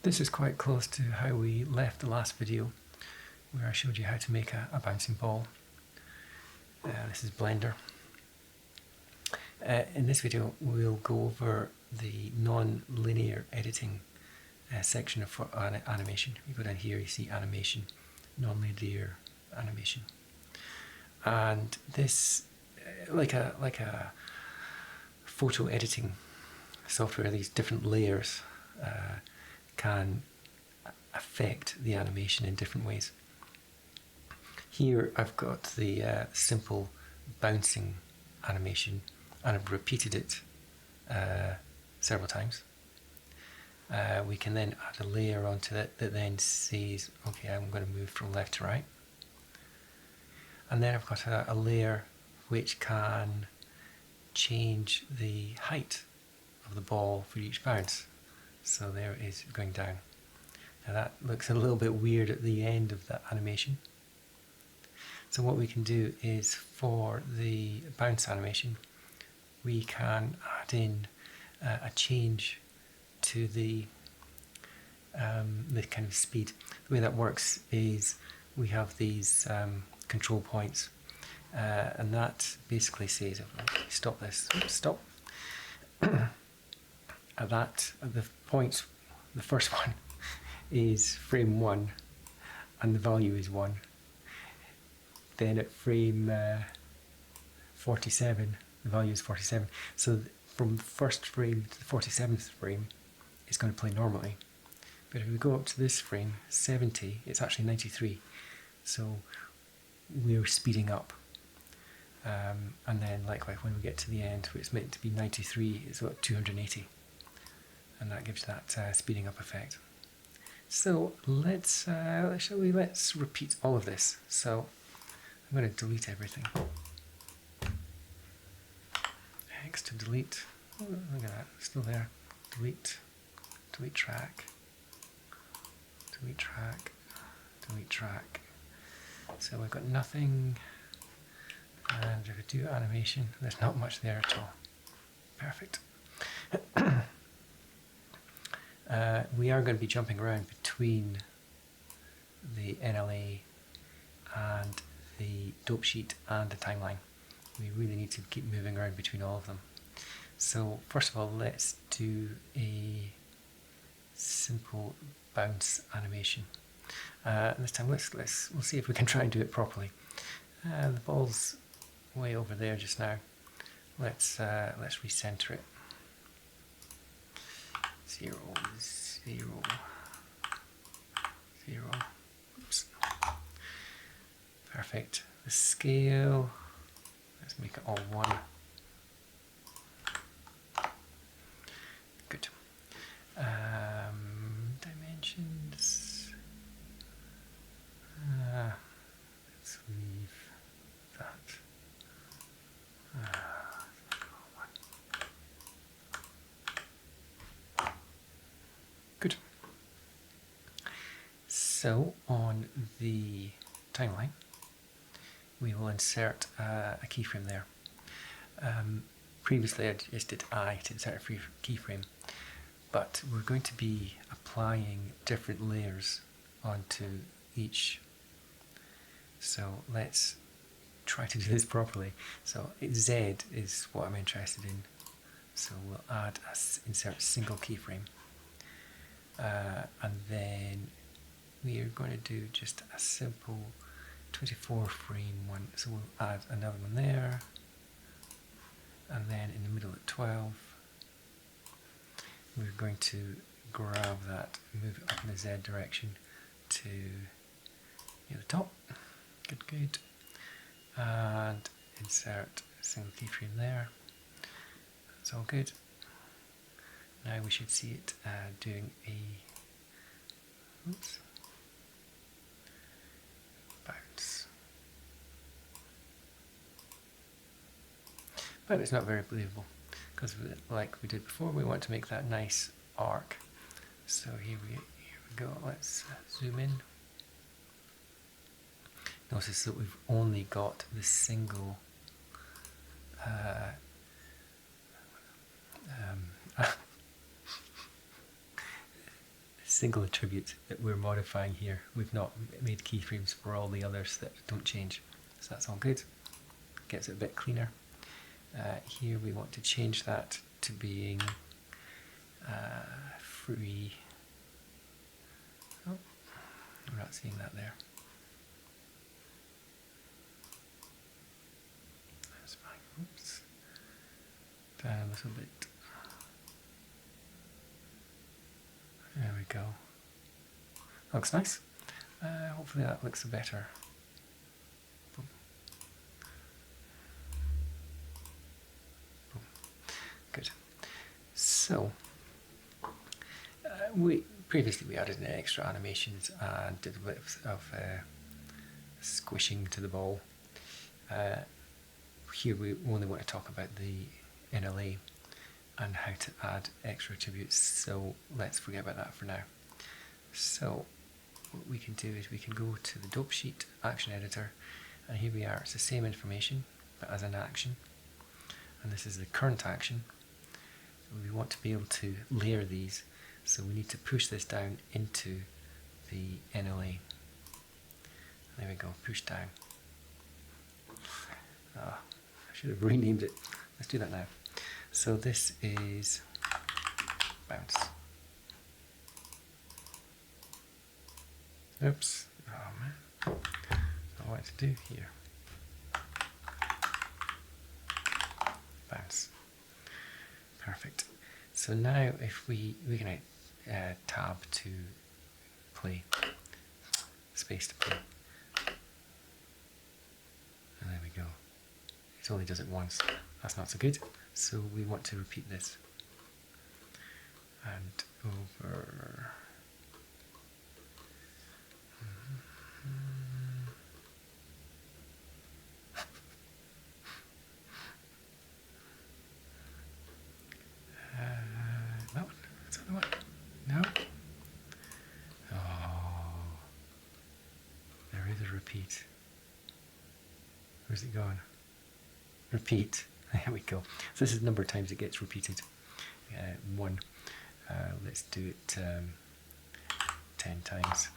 This is quite close to how we left the last video, where I showed you how to make a bouncing ball. This is Blender. In this video we'll go over the non-linear editing section for animation. You go down here, you see animation, non-linear animation. And this, like a photo editing software, these different layers can affect the animation in different ways. Here I've got the simple bouncing animation, and I've repeated it several times. We can then add a layer onto it that then says, okay, I'm going to move from left to right. And then I've got a layer which can change the height of the ball for each bounce. So there it is going down. Now that looks a little bit weird at the end of that animation. So what we can do is, for the bounce animation, we can add in a change to the kind of speed. The way that works is we have these control points, and that basically says, stop this, stop. At the points, the first one is frame 1 and the value is 1. Then at frame 47, the value is 47. So from the first frame to the 47th frame, it's going to play normally. But if we go up to this frame, 70, it's actually 93. So we're speeding up. And then likewise, when we get to the end, where it's meant to be 93, it's about 280. And that gives that speeding up effect. So let's repeat all of this. So I'm going to delete everything. X to delete. Oh, look at that, still there. Delete. Delete track. Delete track. Delete track. So we've got nothing. And if we do animation, there's not much there at all. Perfect. We are going to be jumping around between the NLA and the dope sheet and the timeline. We really need to keep moving around between all of them. So first of all, let's do a simple bounce animation. This time we'll see if we can try and do it properly. The ball's way over there just now. Let's recenter it. 0, 0, 0. Oops. Perfect. The scale, let's make it all 1. Good. Dimensions. Let's leave that. Good. So on the timeline, we will insert a keyframe there. Previously I just did I to insert a keyframe, but we're going to be applying different layers onto each. So let's try to do this properly. So Z is what I'm interested in. So we'll add insert single keyframe. And then we are going to do just a simple 24 frame one. So we'll add another one there. And then in the middle at 12, we're going to grab that, move it up in the Z direction to the top. Good, good. And insert a single keyframe there. That's all good. Now we should see it doing a bounce. But it's not very believable, because like we did before, we want to make that nice arc. So here we go. Let's zoom in. Notice that we've only got the single single attribute that we're modifying here. We've not made keyframes for all the others that don't change. So that's all good. Gets it a bit cleaner. Here we want to change that to being free. Oh, we're not seeing that there. That's fine. Oops. Down a little bit. There we go. Looks nice. Hopefully that looks better. Boom. Boom. Good. So, previously we added in extra animations and did a bit of squishing to the ball. Here we only want to talk about the NLA and how to add extra attributes, so let's forget about that for now. So what we can do is we can go to the dope sheet action editor, and here we are. It's the same information but as an action, and this is the current action. So we want to be able to layer these, so we need to push this down into the NLA. There we go, push down. I should have renamed it. Let's do that now. So this is bounce. Oops. Oh man. That's not what to do here. Bounce. Perfect. So now if we can tab to play, space to play. And there we go. It only does it once. That's not so good. So we want to repeat this. And over. That one? Is that the one? No? Oh. There is a repeat. Where's it going? Repeat. There we go. So this is the number of times it gets repeated. 1. Let's do it 10 times.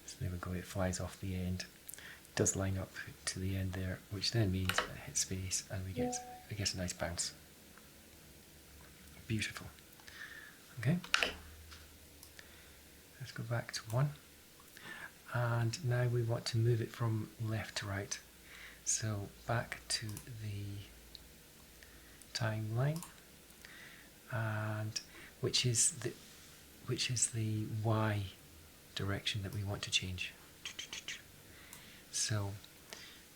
So there we go, it flies off the end. It does line up to the end there, which then means it hits space and we get a nice bounce. Beautiful. Okay. Let's go back to 1. And now we want to move it from left to right. So back to the timeline, and which is the Y direction that we want to change. So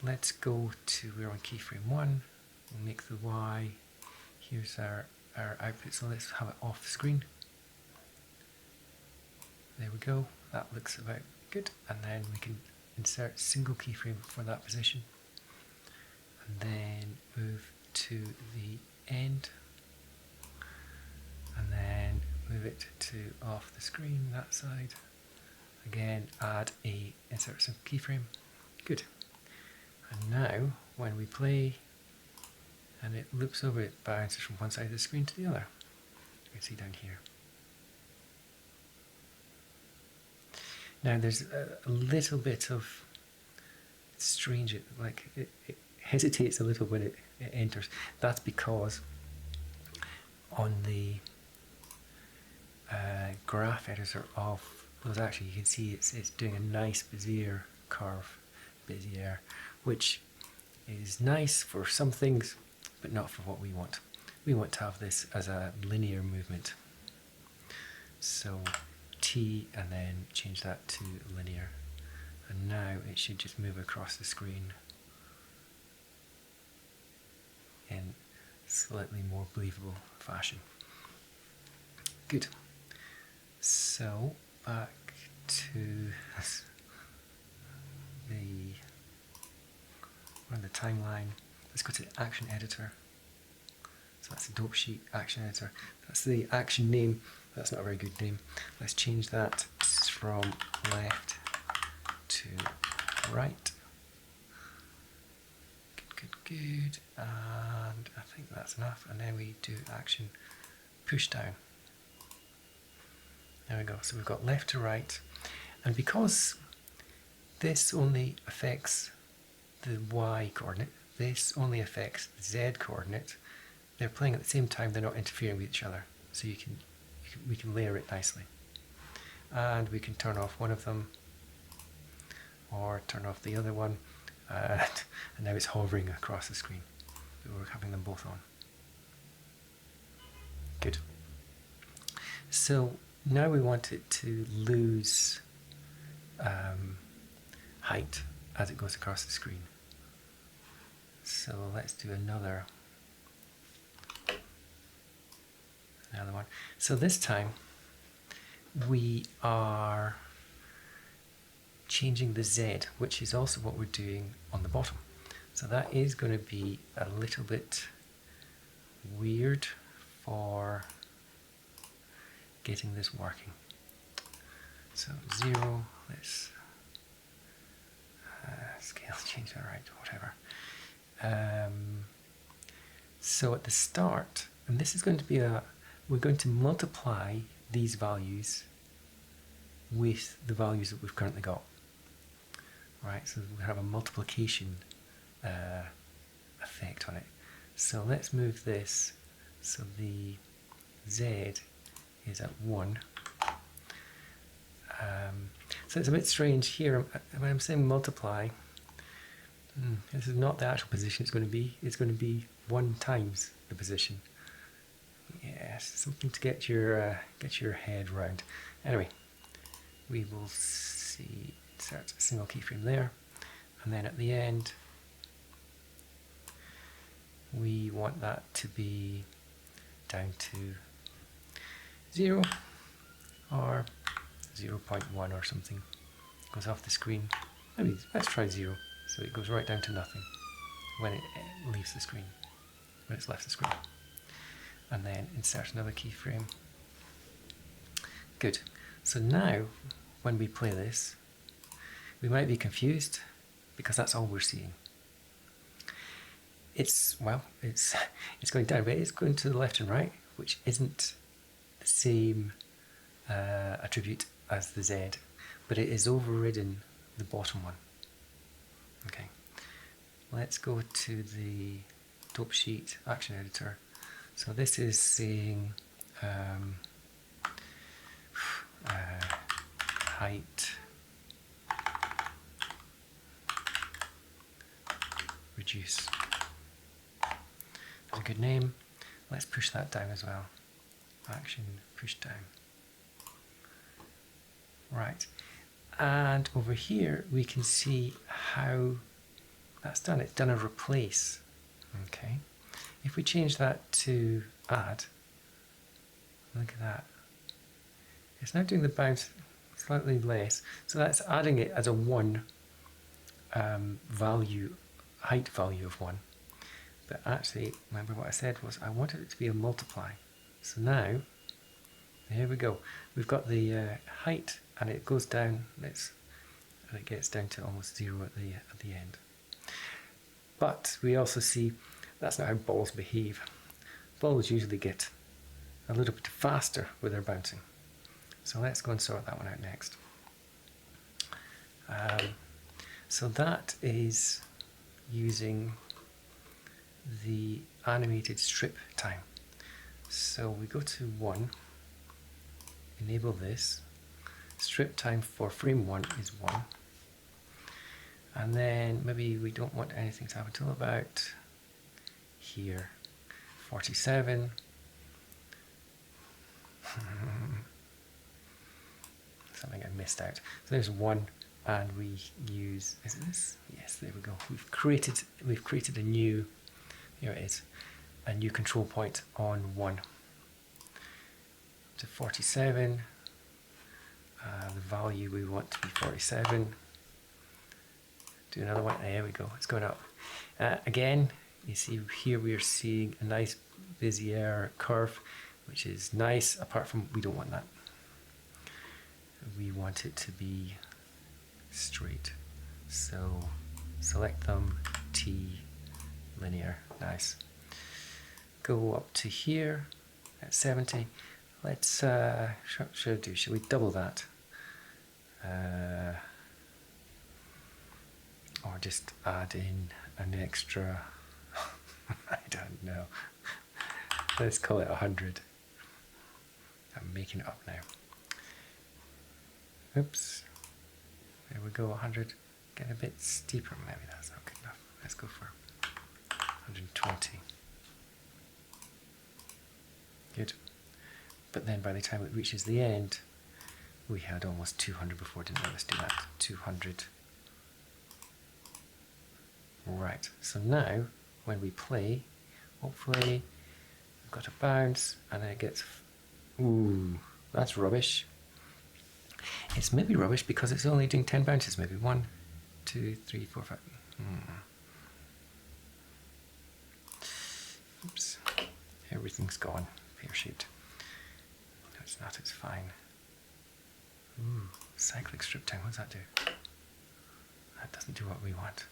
let's go to, we're on keyframe 1, we'll make the Y, here's our output, so let's have it off the screen. There we go, that looks about good, and then we can insert single keyframe for that position. And then move to the end, and then move it to off the screen, that side. Again, insert some keyframe. Good. And now, when we play, and it loops over, it bounces from one side of the screen to the other. You can see down here. Now there's a little bit of strange, like it hesitates a little when it enters. That's because on the graph editor of those, actually you can see it's doing a nice Bezier curve, Bezier, which is nice for some things but not for what we want. We want to have this as a linear movement. So T and then change that to linear, and now it should just move across the screen in slightly more believable fashion. Good. So back to the timeline. Let's go to the action editor. So that's the dope sheet action editor. That's the action name. That's not a very good name. Let's change that from left to right. Good. And I think that's enough. And then we do action push down. There we go. So we've got left to right. And because this only affects the y coordinate, this only affects the z coordinate, they're playing at the same time, they're not interfering with each other. So we can layer it nicely. And we can turn off one of them or turn off the other one, and now it's hovering across the screen, but we're having them both on. Good. So now we want it to lose height as it goes across the screen. So let's do another one. So this time we are changing the z, which is also what we're doing on the bottom. So that is going to be a little bit weird for getting this working. So 0, let's scale change that, right, whatever. So at the start, and this is going to be we're going to multiply these values with the values that we've currently got. Right, so we have a multiplication effect on it. So let's move this so the z is at 1. So it's a bit strange here when I'm saying multiply. This is not the actual position it's going to be. It's going to be 1 times the position. Yes, something to get your head round. Anyway, we will see. Insert a single keyframe there, and then at the end we want that to be down to 0 or 0.1 or something. Goes off the screen. Maybe let's try 0, so it goes right down to nothing when it leaves the screen, when it's left the screen. And then insert another keyframe. Good. So now when we play this, we might be confused because that's all we're seeing. It's going down, but it's going to the left and right, which isn't the same attribute as the z, but it is overridden the bottom one. Okay, let's go to the dope sheet action editor. So this is saying height reduce. That's a good name. Let's push that down as well. Action push down. Right, and over here we can see how that's done. It's done a replace. Okay, if we change that to add, look at that. It's now doing the bounce slightly less, so that's adding it as a 1 value, height value of 1. But actually, remember what I said was I wanted it to be a multiply. So now, here we go. We've got the height, and it goes down. And it gets down to almost 0 at the end. But we also see that's not how balls behave. Balls usually get a little bit faster with their bouncing. So let's go and sort that one out next. So that is using the animated strip time. So we go to 1, enable this. Strip time for frame 1 is 1. And then maybe we don't want anything to happen until about here, 47. Something I missed out. So there's 1, and we use, is it this? Yes, there we go. We've created a new, here it is, a new control point on 1 to 47. The value we want to be 47. Do another one. There we go. It's going up. Again, you see here we are seeing a nice Bezier curve, which is nice. Apart from we don't want that. We want it to be straight. So select them, T, linear. Nice. Go up to here at 70. Let's, should we double that? Or just add in an extra, I don't know. Let's call it 100. I'm making it up now. Oops. There we go, 100. Get a bit steeper, maybe that's not good enough. Let's go for 120. Good. But then by the time it reaches the end, we had almost 200 before, didn't we? Let's do that. 200. Right, so now when we play, hopefully we've got a bounce and then it gets, ooh, that's rubbish. It's maybe rubbish because it's only doing 10 bounces, maybe 1, 2, 3, 4, 5. Oops, everything's gone, pear-shaped. No, it's not, it's fine. Ooh, cyclic strip time, what does that do? That doesn't do what we want.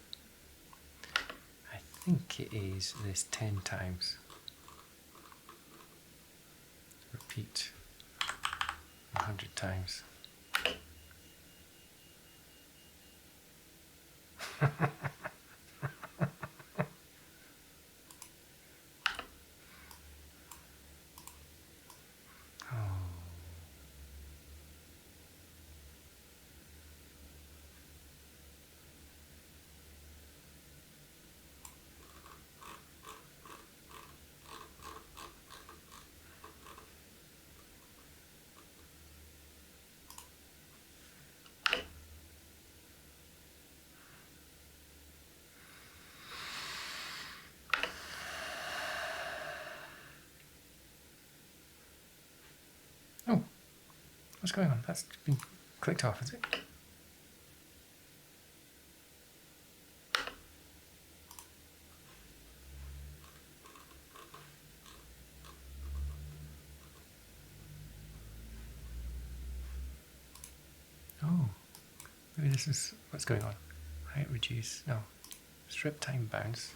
I think it is this 10 times. Repeat 100 times. Oh, what's going on? That's been clicked off, is it? Oh, maybe this is what's going on. Height reduce, no, strip time bounce.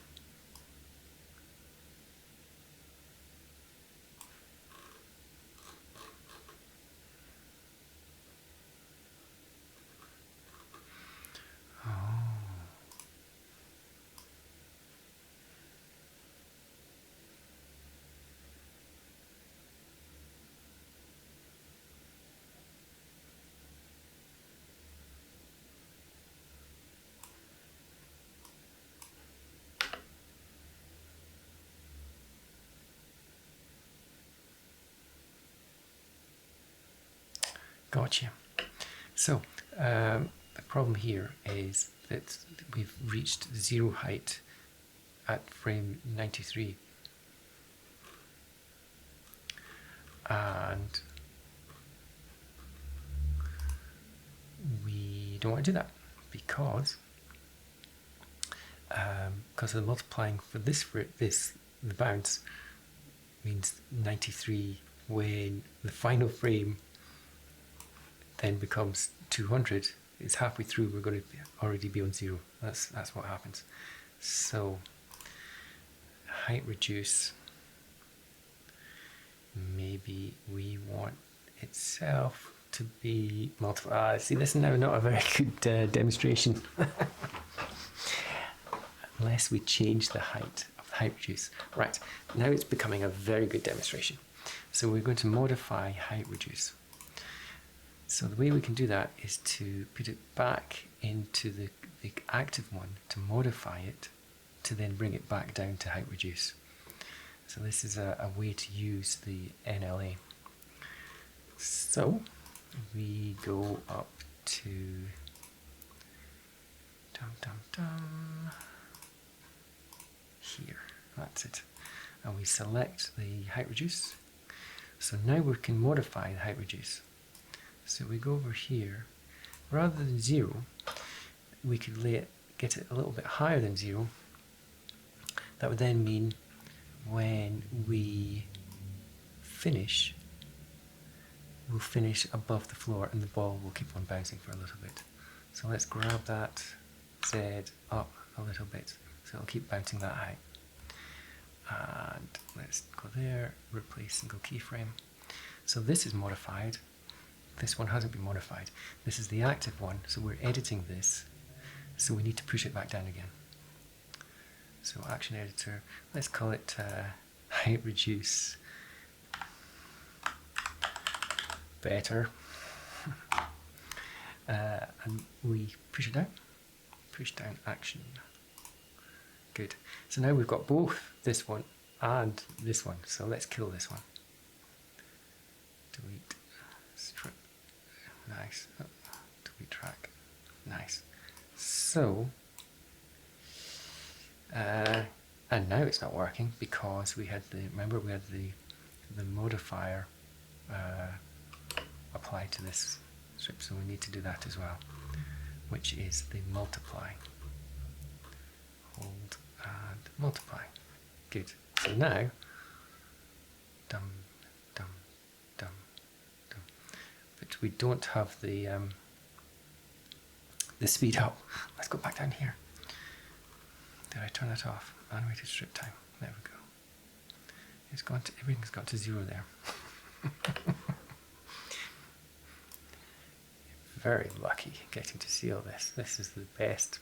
Gotcha. So the problem here is that we've reached zero height at frame 93, and we don't want to do that because of the multiplying for this, the bounce means 93 when the final frame then becomes 200. It's halfway through, we're going to already be on zero. That's what happens. So height reduce, maybe we want itself to be multiplied. See, this is now not a very good demonstration. Unless we change the height of the height reduce. Right, now it's becoming a very good demonstration. So we're going to modify height reduce. So the way we can do that is to put it back into the active one, to modify it, to then bring it back down to height reduce. So this is a way to use the NLA. So we go up to here, that's it, and we select the height reduce. So now we can modify the height reduce. So we go over here, rather than 0, we could get it a little bit higher than 0. That would then mean when we finish, we'll finish above the floor and the ball will keep on bouncing for a little bit. So let's grab that Z up a little bit, so it'll keep bouncing that high. And let's go there, replace single keyframe. So this is modified. This one hasn't been modified. This is the active one, so we're editing this. So we need to push it back down again. So action editor, let's call it height reduce. Better. And we push it down. Push down action. Good. So now we've got both this one and this one. So let's kill this one. Delete. Strip. Nice. Oh, delete track. Nice. So, and now it's not working because we had remember we had the modifier applied to this strip, so we need to do that as well, which is the multiply. Hold and multiply. Good. So now, dum, dum, dum, dum. But we don't have the speed up. Let's go back down here. Did I turn that off? Animated strip time. There we go. It's gone to, everything's got to 0 there. Very lucky getting to see all this. This is the best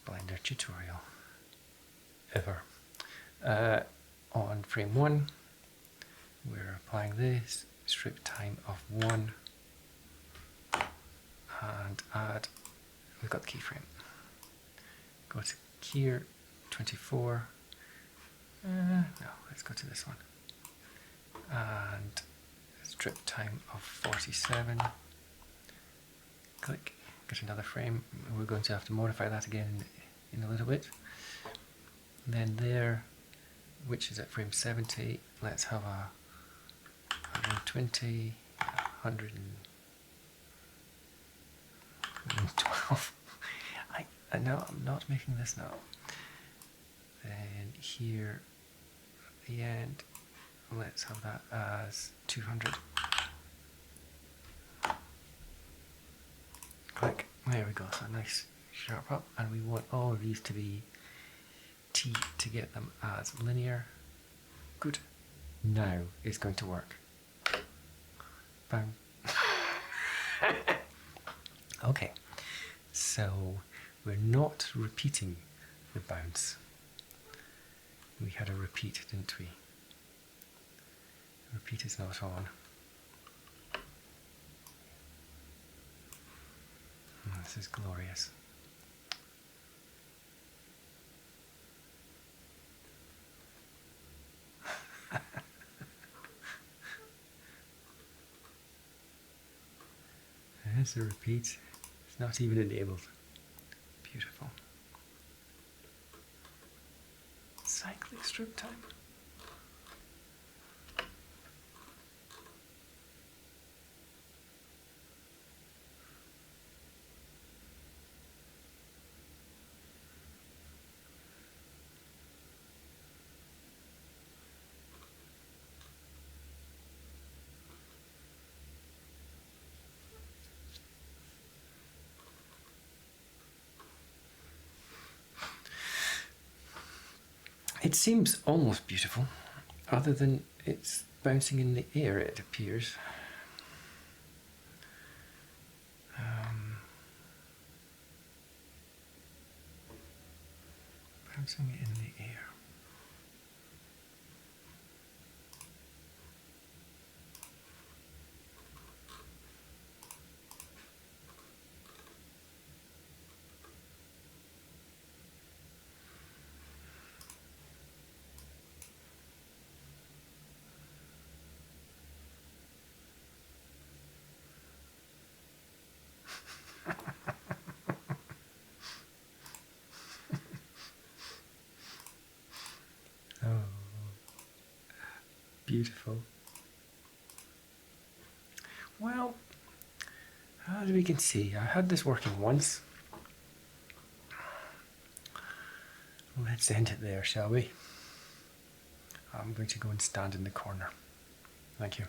Blender tutorial ever. On frame 1, we're applying this, strip time of 1, and add, we've got the keyframe. Go to here, 24, no, let's go to this one, and strip time of 47, click, get another frame. We're going to have to modify that again in a little bit. And then there, which is at frame 70, let's have a 120, 112. I know I'm not making this now. Then here, at the end, let's have that as 200. Click. There we go. So nice sharp up, and we want all of these to be T to get them as linear. Good. Now it's going to work. Bang. Okay. So we're not repeating the bounce. We had a repeat, didn't we? Repeat is not on. This is glorious. There's a repeat. It's not even enabled. Beautiful. Cyclic strip time. It seems almost beautiful, other than it's bouncing in the air, it appears. Bouncing in the air. Oh, beautiful. Well, as we can see, I had this working once. Let's end it there, shall we? I'm going to go and stand in the corner. Thank you.